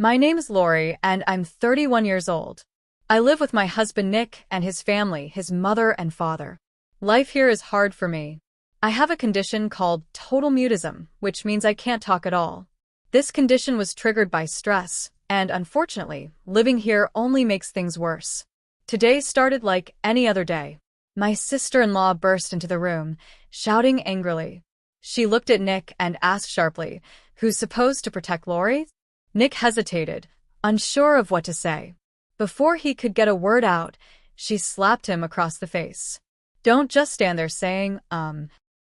My name's Lori, and I'm 31 years old. I live with my husband Nick and his family, his mother and father. Life here is hard for me. I have a condition called total mutism, which means I can't talk at all. This condition was triggered by stress, and unfortunately, living here only makes things worse. Today started like any other day. My sister-in-law burst into the room, shouting angrily. She looked at Nick and asked sharply, "Who's supposed to protect Lori?" Nick hesitated, unsure of what to say. Before he could get a word out, she slapped him across the face. "Don't just stand there saying,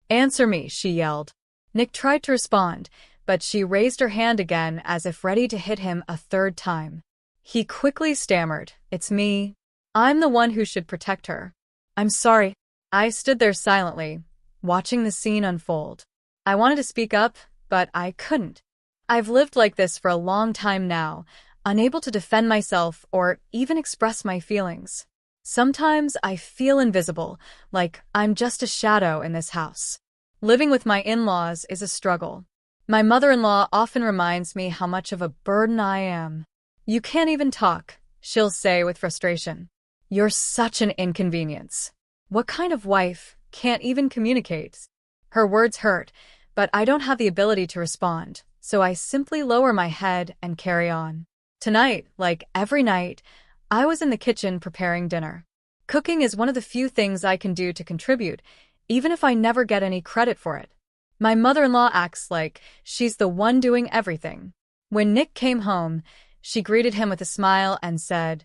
answer me," she yelled. Nick tried to respond, but she raised her hand again as if ready to hit him a third time. He quickly stammered, "It's me. I'm the one who should protect her. I'm sorry." I stood there silently, watching the scene unfold. I wanted to speak up, but I couldn't. I've lived like this for a long time now, unable to defend myself or even express my feelings. Sometimes I feel invisible, like I'm just a shadow in this house. Living with my in-laws is a struggle. My mother-in-law often reminds me how much of a burden I am. "You can't even talk," she'll say with frustration. "You're such an inconvenience. What kind of wife can't even communicate?" Her words hurt, but I don't have the ability to respond, so I simply lower my head and carry on. Tonight, like every night, I was in the kitchen preparing dinner. Cooking is one of the few things I can do to contribute, even if I never get any credit for it. My mother-in-law acts like she's the one doing everything. When Nick came home, she greeted him with a smile and said,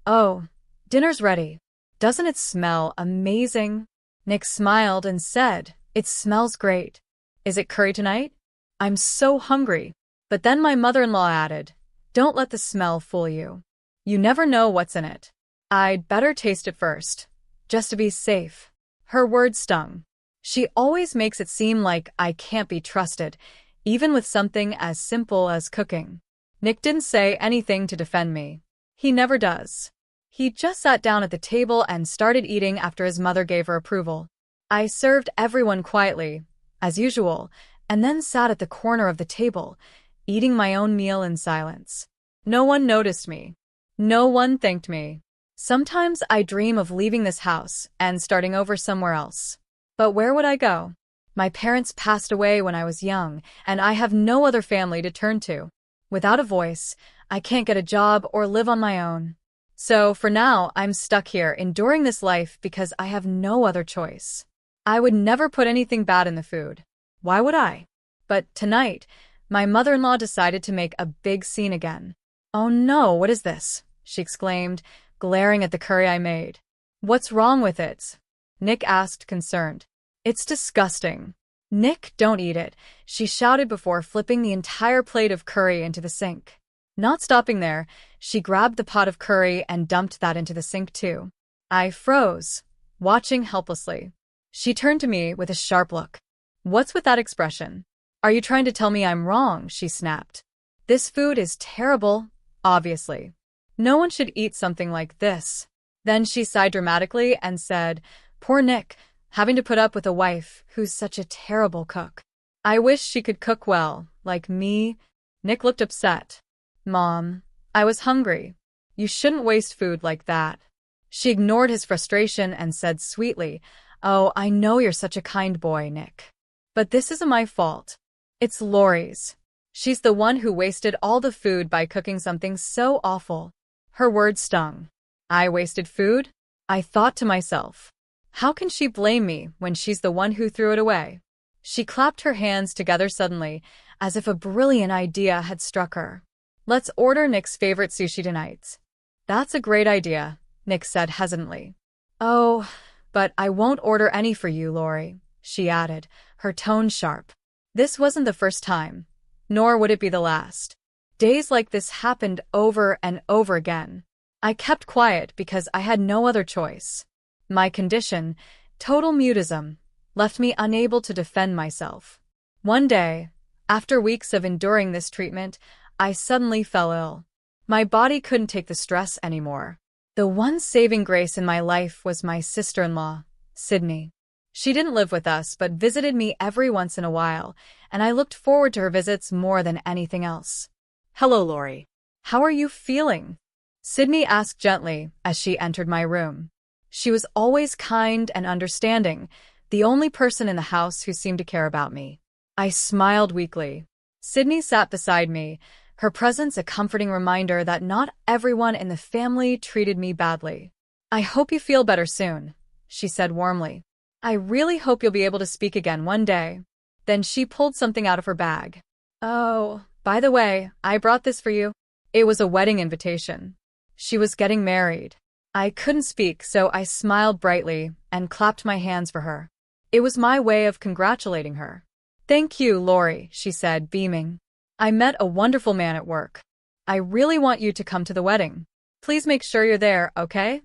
"Oh, dinner's ready. Doesn't it smell amazing?" Nick smiled and said, "It smells great. Is it curry tonight? I'm so hungry." But then my mother-in-law added, "Don't let the smell fool you. You never know what's in it. I'd better taste it first, just to be safe." Her words stung. She always makes it seem like I can't be trusted, even with something as simple as cooking. Nick didn't say anything to defend me. He never does. He just sat down at the table and started eating after his mother gave her approval. I served everyone quietly, as usual, and then sat at the corner of the table, eating my own meal in silence. No one noticed me. No one thanked me. Sometimes I dream of leaving this house and starting over somewhere else. But where would I go? My parents passed away when I was young, and I have no other family to turn to. Without a voice, I can't get a job or live on my own. So, for now, I'm stuck here, enduring this life because I have no other choice. I would never put anything bad in the food. Why would I? But tonight, my mother-in-law decided to make a big scene again. "Oh no, what is this?" she exclaimed, glaring at the curry I made. "What's wrong with it?" Nick asked, concerned. "It's disgusting." "Nick, don't eat it," she shouted before flipping the entire plate of curry into the sink. Not stopping there, she grabbed the pot of curry and dumped that into the sink too. I froze, watching helplessly. She turned to me with a sharp look. "What's with that expression? Are you trying to tell me I'm wrong?" she snapped. "This food is terrible, obviously. No one should eat something like this." Then she sighed dramatically and said, "Poor Nick, having to put up with a wife who's such a terrible cook. I wish she could cook well, like me." Nick looked upset. "Mom, I was hungry. You shouldn't waste food like that." She ignored his frustration and said sweetly, "Oh, I know you're such a kind boy, Nick. But this isn't my fault. It's Lori's. She's the one who wasted all the food by cooking something so awful." Her words stung. I wasted food? I thought to myself. How can she blame me when she's the one who threw it away? She clapped her hands together suddenly, as if a brilliant idea had struck her. "Let's order Nick's favorite sushi tonight." "That's a great idea," Nick said hesitantly. "Oh, but I won't order any for you, Lori," she added, her tone sharp. This wasn't the first time, nor would it be the last. Days like this happened over and over again. I kept quiet because I had no other choice. My condition, total mutism, left me unable to defend myself. One day, after weeks of enduring this treatment, I suddenly fell ill. My body couldn't take the stress anymore. The one saving grace in my life was my sister-in-law, Sydney. She didn't live with us but visited me every once in a while, and I looked forward to her visits more than anything else. "Hello, Lori. How are you feeling? Sydney asked gently as she entered my room. She was always kind and understanding, the only person in the house who seemed to care about me. I smiled weakly. Sydney sat beside me, her presence a comforting reminder that not everyone in the family treated me badly. I hope you feel better soon, she said warmly. I really hope you'll be able to speak again one day. Then she pulled something out of her bag. Oh, by the way, I brought this for you. It was a wedding invitation. She was getting married. I couldn't speak, so I smiled brightly and clapped my hands for her. It was my way of congratulating her. Thank you, Lori, she said, beaming. I met a wonderful man at work. I really want you to come to the wedding. Please make sure you're there, okay?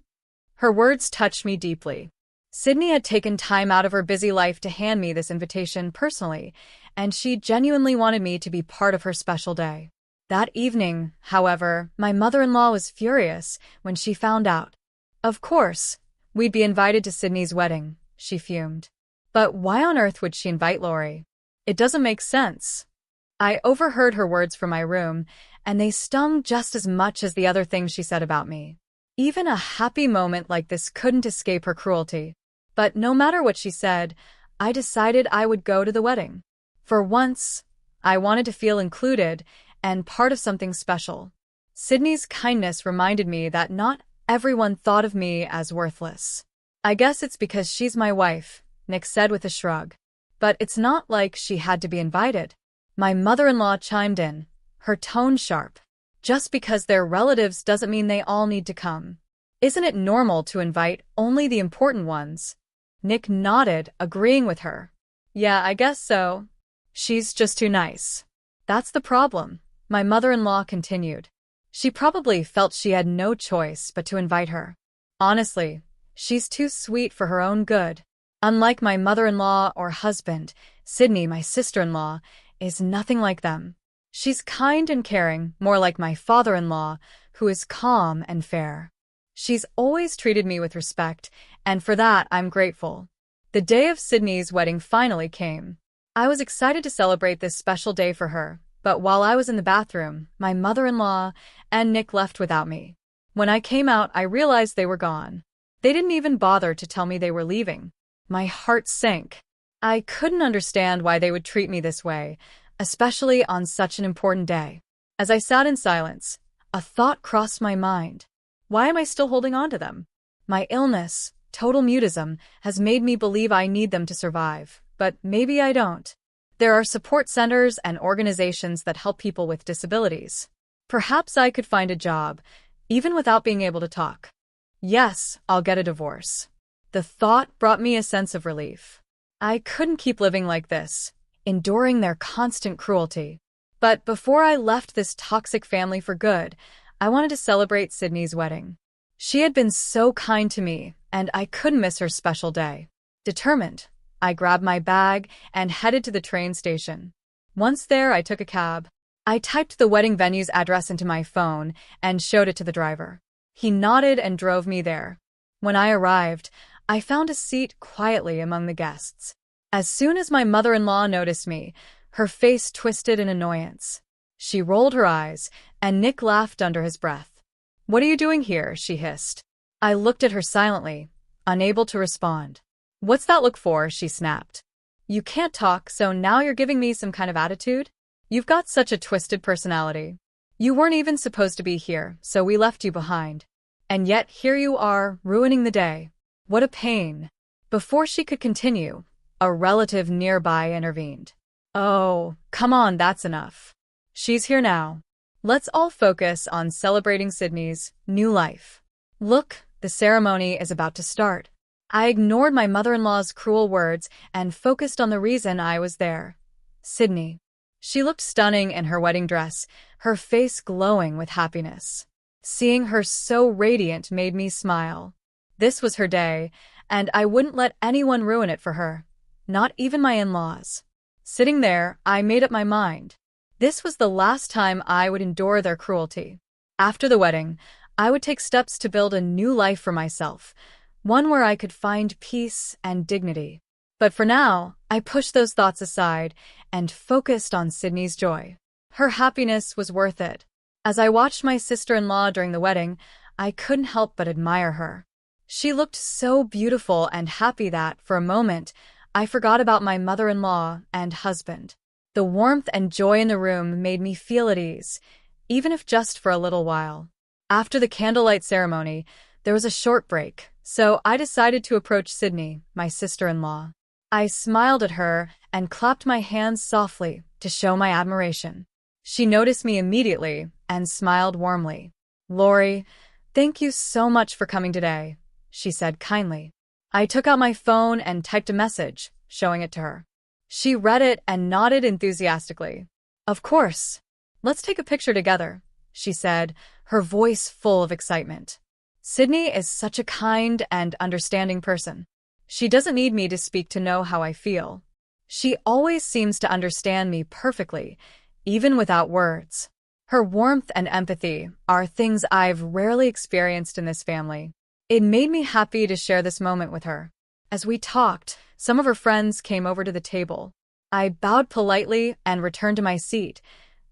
Her words touched me deeply. Sydney had taken time out of her busy life to hand me this invitation personally, and she genuinely wanted me to be part of her special day. That evening, however, my mother-in-law was furious when she found out. Of course, we'd be invited to Sydney's wedding, she fumed. But why on earth would she invite Lori? It doesn't make sense. I overheard her words from my room, and they stung just as much as the other things she said about me. Even a happy moment like this couldn't escape her cruelty. But no matter what she said, I decided I would go to the wedding. For once, I wanted to feel included and part of something special. Sydney's kindness reminded me that not everyone thought of me as worthless. I guess it's because she's my wife, Nick said with a shrug. But it's not like she had to be invited. My mother-in-law chimed in, her tone sharp. Just because they're relatives doesn't mean they all need to come. Isn't it normal to invite only the important ones? Nick nodded, agreeing with her. Yeah, I guess so. She's just too nice. That's the problem, my mother-in-law continued. She probably felt she had no choice but to invite her. Honestly, she's too sweet for her own good. Unlike my mother-in-law or husband, Sydney, my sister-in-law, is nothing like them. She's kind and caring, more like my father-in-law, who is calm and fair. She's always treated me with respect, and for that I'm grateful. The day of Sydney's wedding finally came. I was excited to celebrate this special day for her, but while I was in the bathroom, my mother-in-law and Nick left without me. When I came out, I realized they were gone. They didn't even bother to tell me they were leaving. My heart sank. I couldn't understand why they would treat me this way, especially on such an important day. As I sat in silence, a thought crossed my mind. Why am I still holding on to them? My illness, total mutism, has made me believe I need them to survive, but maybe I don't. There are support centers and organizations that help people with disabilities. Perhaps I could find a job, even without being able to talk. Yes, I'll get a divorce. The thought brought me a sense of relief. I couldn't keep living like this, enduring their constant cruelty. But before I left this toxic family for good, I wanted to celebrate Sydney's wedding. She had been so kind to me, and I couldn't miss her special day. Determined, I grabbed my bag and headed to the train station. Once there, I took a cab. I typed the wedding venue's address into my phone and showed it to the driver. He nodded and drove me there. When I arrived, I found a seat quietly among the guests. As soon as my mother-in-law noticed me, her face twisted in annoyance. She rolled her eyes, and Nick laughed under his breath. "What are you doing here?" she hissed. I looked at her silently, unable to respond. "What's that look for?" she snapped. "You can't talk, so now you're giving me some kind of attitude? You've got such a twisted personality. You weren't even supposed to be here, so we left you behind. And yet here you are, ruining the day. What a pain." Before she could continue, a relative nearby intervened. "Oh, come on, that's enough. She's here now. Let's all focus on celebrating Sydney's new life. Look, the ceremony is about to start." I ignored my mother-in-law's cruel words and focused on the reason I was there. Sydney. She looked stunning in her wedding dress, her face glowing with happiness. Seeing her so radiant made me smile. This was her day, and I wouldn't let anyone ruin it for her. Not even my in-laws. Sitting there, I made up my mind. This was the last time I would endure their cruelty. After the wedding, I would take steps to build a new life for myself, one where I could find peace and dignity. But for now, I pushed those thoughts aside and focused on Sydney's joy. Her happiness was worth it. As I watched my sister-in-law during the wedding, I couldn't help but admire her. She looked so beautiful and happy that, for a moment, I forgot about my mother-in-law and husband. The warmth and joy in the room made me feel at ease, even if just for a little while. After the candlelight ceremony, there was a short break, so I decided to approach Sydney, my sister-in-law. I smiled at her and clapped my hands softly to show my admiration. She noticed me immediately and smiled warmly. "Lori, thank you so much for coming today," she said kindly. I took out my phone and typed a message, showing it to her. She read it and nodded enthusiastically. "Of course. Let's take a picture together," she said, her voice full of excitement. Sydney is such a kind and understanding person. She doesn't need me to speak to know how I feel. She always seems to understand me perfectly, even without words. Her warmth and empathy are things I've rarely experienced in this family. It made me happy to share this moment with her. As we talked, some of her friends came over to the table. I bowed politely and returned to my seat,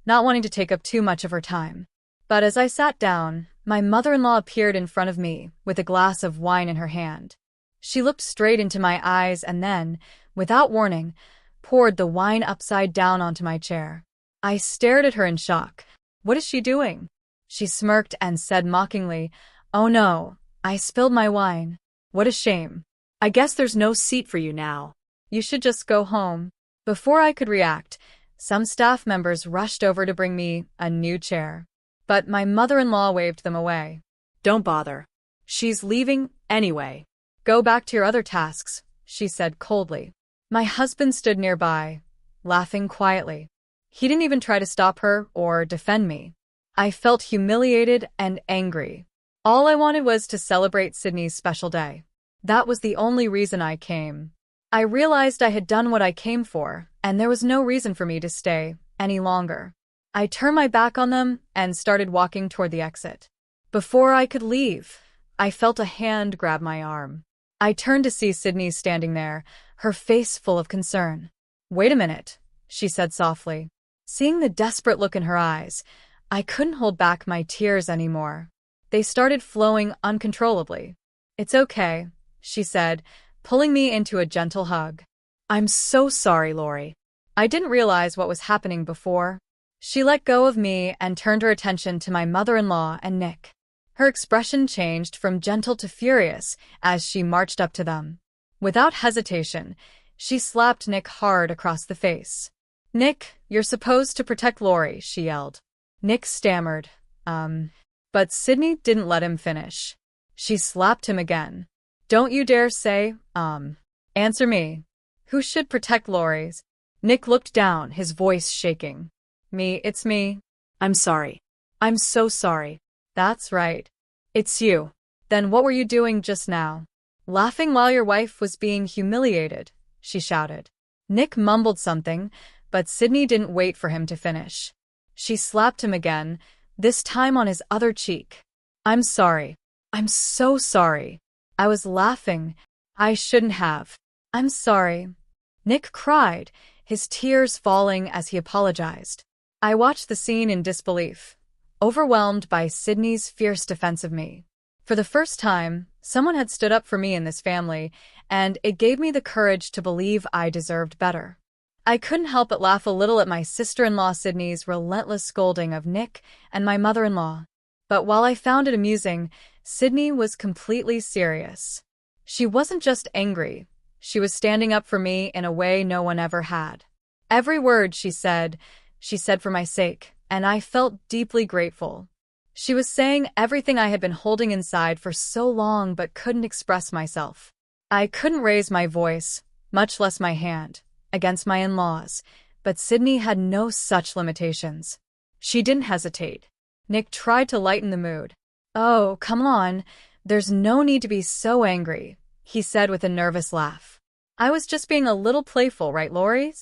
not wanting to take up too much of her time. But as I sat down, my mother-in-law appeared in front of me with a glass of wine in her hand. She looked straight into my eyes and then, without warning, poured the wine upside down onto my chair. I stared at her in shock. "What is she doing?" She smirked and said mockingly, "Oh no, I spilled my wine. What a shame. I guess there's no seat for you now. You should just go home." Before I could react, some staff members rushed over to bring me a new chair. But my mother-in-law waved them away. "Don't bother. She's leaving anyway. Go back to your other tasks," she said coldly. My husband stood nearby, laughing quietly. He didn't even try to stop her or defend me. I felt humiliated and angry. All I wanted was to celebrate Sydney's special day. That was the only reason I came. I realized I had done what I came for, and there was no reason for me to stay any longer. I turned my back on them and started walking toward the exit. Before I could leave, I felt a hand grab my arm. I turned to see Sydney standing there, her face full of concern. "Wait a minute," she said softly. Seeing the desperate look in her eyes, I couldn't hold back my tears anymore. They started flowing uncontrollably. "It's okay," she said, pulling me into a gentle hug. "I'm so sorry, Lori. I didn't realize what was happening before." She let go of me and turned her attention to my mother-in-law and Nick. Her expression changed from gentle to furious as she marched up to them. Without hesitation, she slapped Nick hard across the face. "Nick, you're supposed to protect Lori," she yelled. Nick stammered, But Sydney didn't let him finish. She slapped him again. "Don't you dare say, Answer me. Who should protect Lori's?" Nick looked down, his voice shaking. It's me. I'm sorry. I'm so sorry." "That's right. It's you. Then what were you doing just now?" "Laughing while your wife was being humiliated," she shouted. Nick mumbled something, but Sydney didn't wait for him to finish. She slapped him again, this time on his other cheek. "I'm sorry. I'm so sorry. I was laughing. I shouldn't have. I'm sorry." Nick cried, his tears falling as he apologized. I watched the scene in disbelief, overwhelmed by Sydney's fierce defense of me. For the first time, someone had stood up for me in this family, and it gave me the courage to believe I deserved better. I couldn't help but laugh a little at my sister-in-law Sydney's relentless scolding of Nick and my mother-in-law. But while I found it amusing, Sydney was completely serious. She wasn't just angry. She was standing up for me in a way no one ever had. Every word she said for my sake, and I felt deeply grateful. She was saying everything I had been holding inside for so long but couldn't express myself. I couldn't raise my voice, much less my hand, against my in-laws, but Sydney had no such limitations. She didn't hesitate. Nick tried to lighten the mood. "Oh, come on. There's no need to be so angry," he said with a nervous laugh. "I was just being a little playful, right, Lori?"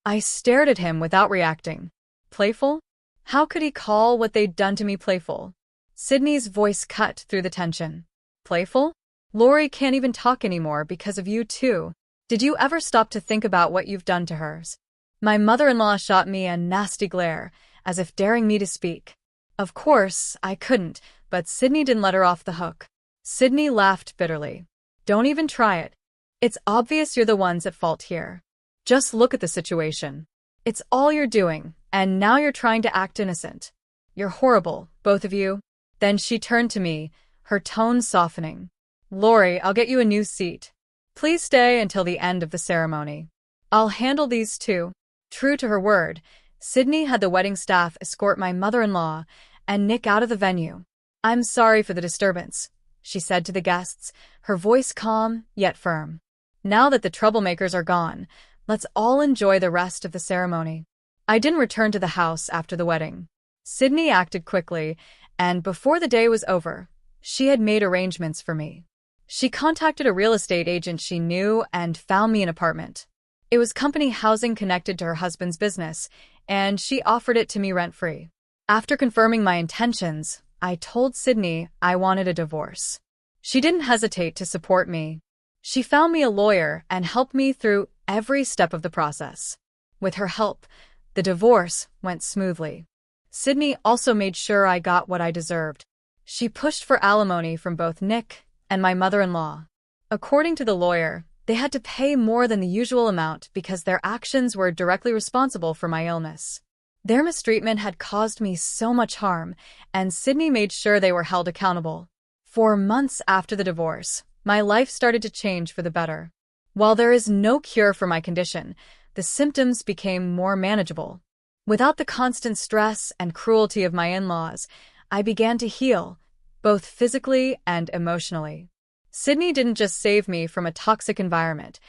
I stared at him without reacting. Playful? How could he call what they'd done to me playful? Sydney's voice cut through the tension. "Playful? Lori can't even talk anymore because of you too. Did you ever stop to think about what you've done to hers?" My mother-in-law shot me a nasty glare, as if daring me to speak. Of course, I couldn't, but Sydney didn't let her off the hook. Sydney laughed bitterly. Don't even try it. It's obvious you're the ones at fault here. Just look at the situation. It's all you're doing, and now you're trying to act innocent. You're horrible, both of you. Then she turned to me, her tone softening. Lori, I'll get you a new seat. Please stay until the end of the ceremony. I'll handle these two. True to her word, Sydney had the wedding staff escort my mother-in-law and Nick out of the venue. I'm sorry for the disturbance, she said to the guests, her voice calm yet firm. Now that the troublemakers are gone, let's all enjoy the rest of the ceremony. I didn't return to the house after the wedding. Sydney acted quickly, and before the day was over, she had made arrangements for me. She contacted a real estate agent she knew and found me an apartment. It was company housing connected to her husband's business, and she offered it to me rent-free. After confirming my intentions, I told Sydney I wanted a divorce. She didn't hesitate to support me. She found me a lawyer and helped me through every step of the process. With her help, the divorce went smoothly. Sydney also made sure I got what I deserved. She pushed for alimony from both Nick and my mother-in-law. According to the lawyer, they had to pay more than the usual amount because their actions were directly responsible for my illness. Their mistreatment had caused me so much harm, and Sydney made sure they were held accountable. For months after the divorce, my life started to change for the better. While there is no cure for my condition, the symptoms became more manageable. Without the constant stress and cruelty of my in-laws, I began to heal, both physically and emotionally. Sydney didn't just save me from a toxic environment,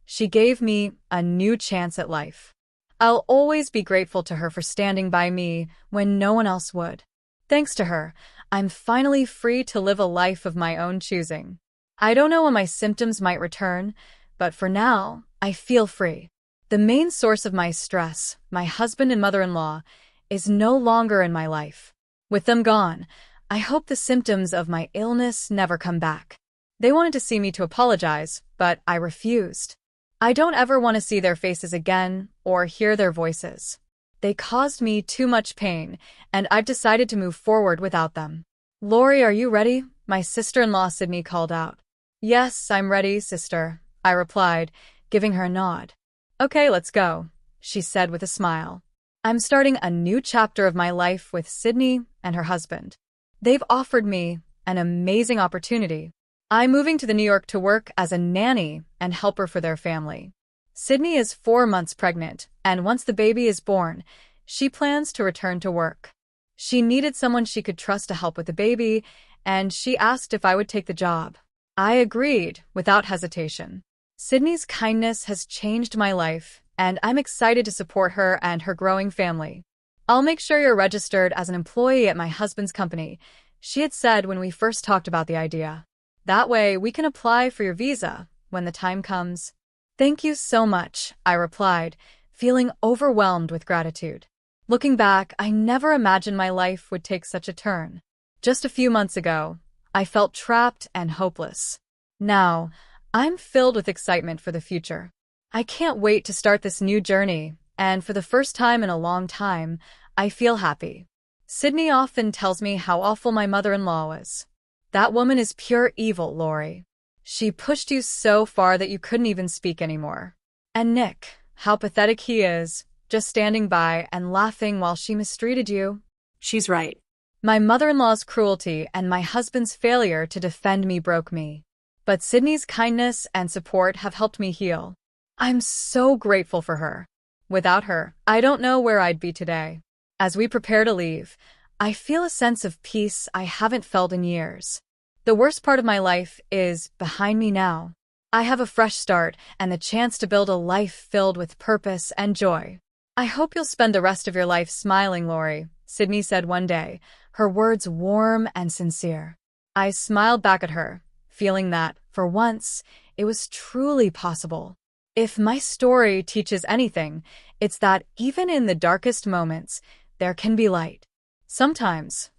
she gave me a new chance at life. I'll always be grateful to her for standing by me when no one else would. Thanks to her, I'm finally free to live a life of my own choosing. I don't know when my symptoms might return, but for now, I feel free. The main source of my stress, my husband and mother-in-law, is no longer in my life. With them gone, I hope the symptoms of my illness never come back. They wanted to see me to apologize, but I refused. I don't ever want to see their faces again or hear their voices. They caused me too much pain, and I've decided to move forward without them. Lori, are you ready? My sister-in-law Sydney called out. Yes, I'm ready, sister, I replied, giving her a nod. Okay, let's go, she said with a smile. I'm starting a new chapter of my life with Sydney and her husband. They've offered me an amazing opportunity. I'm moving to the New York to work as a nanny and helper for their family. Sydney is 4 months pregnant, and once the baby is born, she plans to return to work. She needed someone she could trust to help with the baby, and she asked if I would take the job. I agreed without hesitation. Sydney's kindness has changed my life, and I'm excited to support her and her growing family. I'll make sure you're registered as an employee at my husband's company, she had said when we first talked about the idea. That way, we can apply for your visa when the time comes. Thank you so much, I replied, feeling overwhelmed with gratitude. Looking back, I never imagined my life would take such a turn. Just a few months ago, I felt trapped and hopeless. Now, I'm filled with excitement for the future. I can't wait to start this new journey, and for the first time in a long time, I feel happy. Sydney often tells me how awful my mother-in-law was. That woman is pure evil, Lori. She pushed you so far that you couldn't even speak anymore. And Nick, how pathetic he is, just standing by and laughing while she mistreated you. She's right. My mother-in-law's cruelty and my husband's failure to defend me broke me. But Sydney's kindness and support have helped me heal. I'm so grateful for her. Without her, I don't know where I'd be today. As we prepare to leave, I feel a sense of peace I haven't felt in years. The worst part of my life is behind me now. I have a fresh start and the chance to build a life filled with purpose and joy. I hope you'll spend the rest of your life smiling, Lori, Sydney said one day, her words warm and sincere. I smiled back at her, feeling that, for once, it was truly possible. If my story teaches anything, it's that even in the darkest moments, there can be light. Sometimes,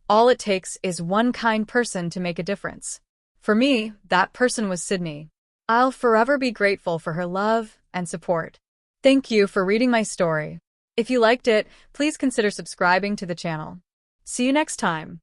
all it takes is one kind person to make a difference. For me, that person was Sydney. I'll forever be grateful for her love and support. Thank you for reading my story. If you liked it, please consider subscribing to the channel. See you next time.